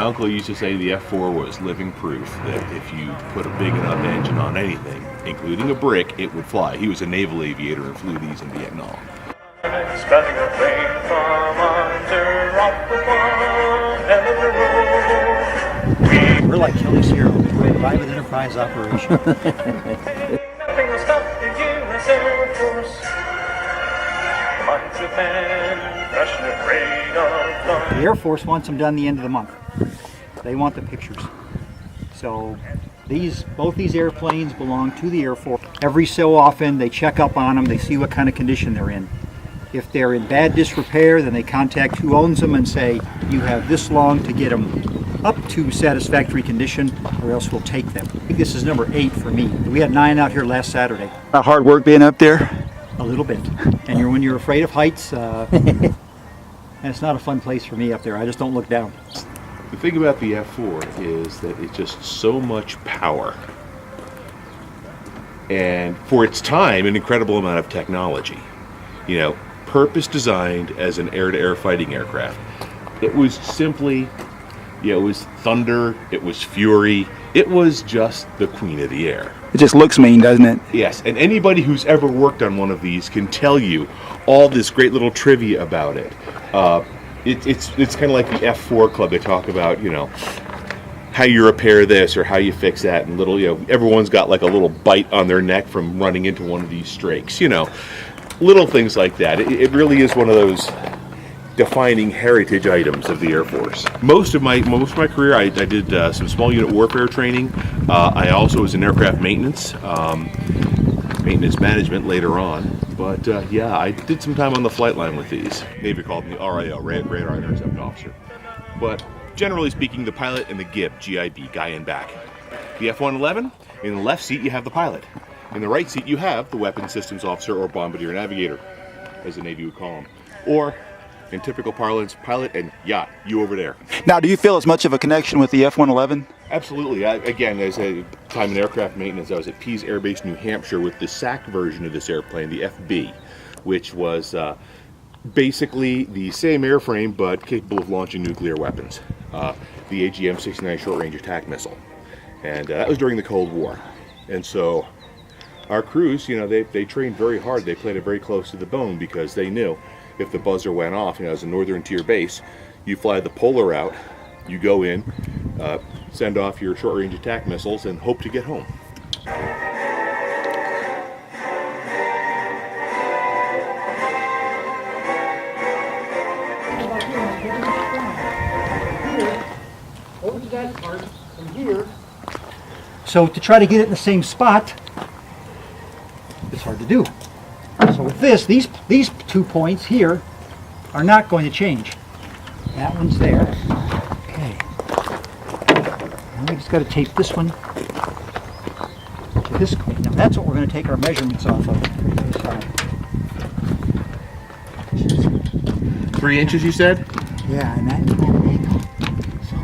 uncle used to say the F4 was living proof that if you put a big enough engine on anything, including a brick, it would fly. He was a naval aviator and flew these in Vietnam. Spelling a plane from under off the farm and the road. We're like Kelly's Hero. We're a private enterprise operation. Nothing will stop the U.S. Air Force. Minds of men, passionate radar. The Air Force wants them done the end of the month. They want the pictures. So both these airplanes belong to the Air Force. Every so often they check up on them, they see what kind of condition they're in. If they're in bad disrepair, then they contact who owns them and say, you have this long to get them up to satisfactory condition, or else we'll take them. I think this is number 8 for me. We had 9 out here last Saturday. Hard work being up there? A little bit. And when you're afraid of heights, and it's not a fun place for me up there. I just don't look down. The thing about the F4 is that it's just so much power. And for its time, an incredible amount of technology. You know, purpose designed as an air-to-air fighting aircraft. It was simply, it was thunder, it was fury, it was just the queen of the air. It just looks mean, doesn't it? Yes, and anybody who's ever worked on one of these can tell you all this great little trivia about it. It's kind of like the F4 Club. They talk about, how you repair this or how you fix that, and little, everyone's got like a little bite on their neck from running into one of these strakes, little things like that. It really is one of those defining heritage items of the Air Force. Most of my career, I did some small unit warfare training. I also was in aircraft maintenance management later on. But yeah, I did some time on the flight line with these. Navy called me RIO, Radar Intercept Officer. But generally speaking, the pilot and the GIB, G-I-B, guy in back. The F-111, in the left seat you have the pilot. In the right seat you have the Weapons Systems Officer, or Bombardier Navigator, as the Navy would call him. Or, in typical parlance, pilot and yacht, you over there. Now, do you feel as much of a connection with the F-111? Absolutely. Again, as a time in aircraft maintenance, I was at Pease Air Base, New Hampshire, with the SAC version of this airplane, the FB, which was basically the same airframe but capable of launching nuclear weapons. The AGM-69 short-range attack missile. And that was during the Cold War. And so our crews, they trained very hard. They played it very close to the bone because they knew if the buzzer went off, as a northern tier base, you fly the polar route, you go in, send off your short-range attack missiles, and hope to get home. Over that part from here. So to try to get it in the same spot, it's hard to do. So with this, these 2 points here are not going to change. That one's there. Okay. Now we just got to tape this one to this point. Now that's what we're going to take our measurements off of. 3 inches, you said? Yeah, and that's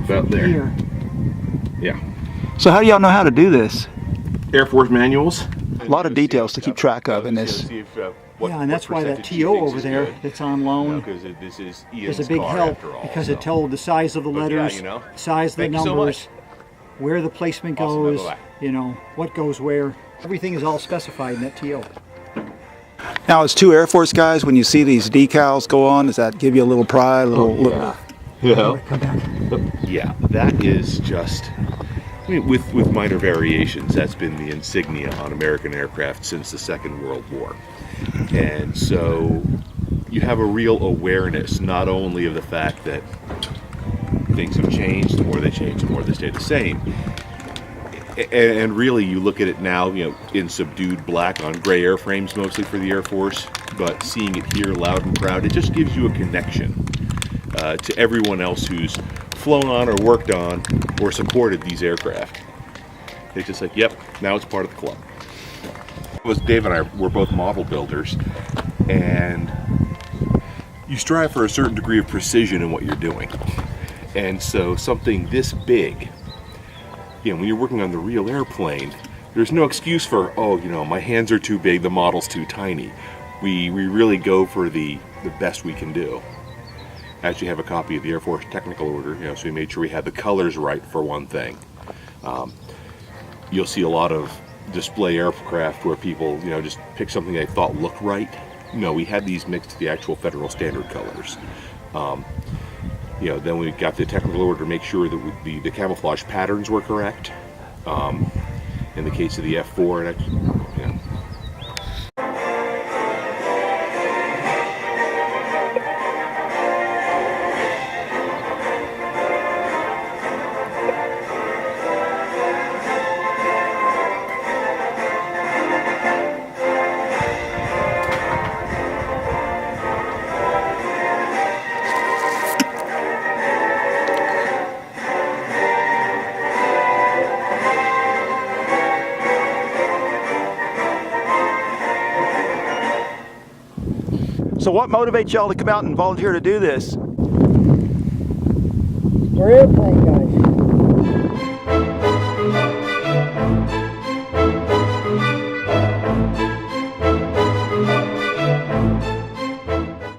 about there. Here. Yeah. So how do y'all know how to do this? Air Force manuals. A lot of details to keep track of in this. Yeah, and that's why that TO over there that's on loan this is a big help because it told the size of the letters, size of the numbers, where the placement goes, what goes where. Everything is all specified in that TO. Now, as 2 Air Force guys, when you see these decals go on, does that give you a little pride? Yeah, that is just, with minor variations, that's been the insignia on American aircraft since the Second World War. And so you have a real awareness, not only of the fact that things have changed, the more they change, the more they stay the same. And really, you look at it now, in subdued black on gray airframes, mostly for the Air Force, but seeing it here loud and proud, it just gives you a connection to everyone else who's flown on or worked on or supported these aircraft. It's just like, yep, now it's part of the club. Dave and I were both model builders, and you strive for a certain degree of precision in what you're doing. And so something this big, when you're working on the real airplane, there's no excuse for, my hands are too big, the model's too tiny. We really go for the best we can do. actually have a copy of the Air Force technical order, so we made sure we had the colors right for one thing. You'll see a lot of display aircraft where people, just pick something they thought looked right. No, we had these mixed to the actual federal standard colors. Then we got the technical order to make sure that the camouflage patterns were correct. In the case of the F4, So what motivates y'all to come out and volunteer to do this? We're airplane guys.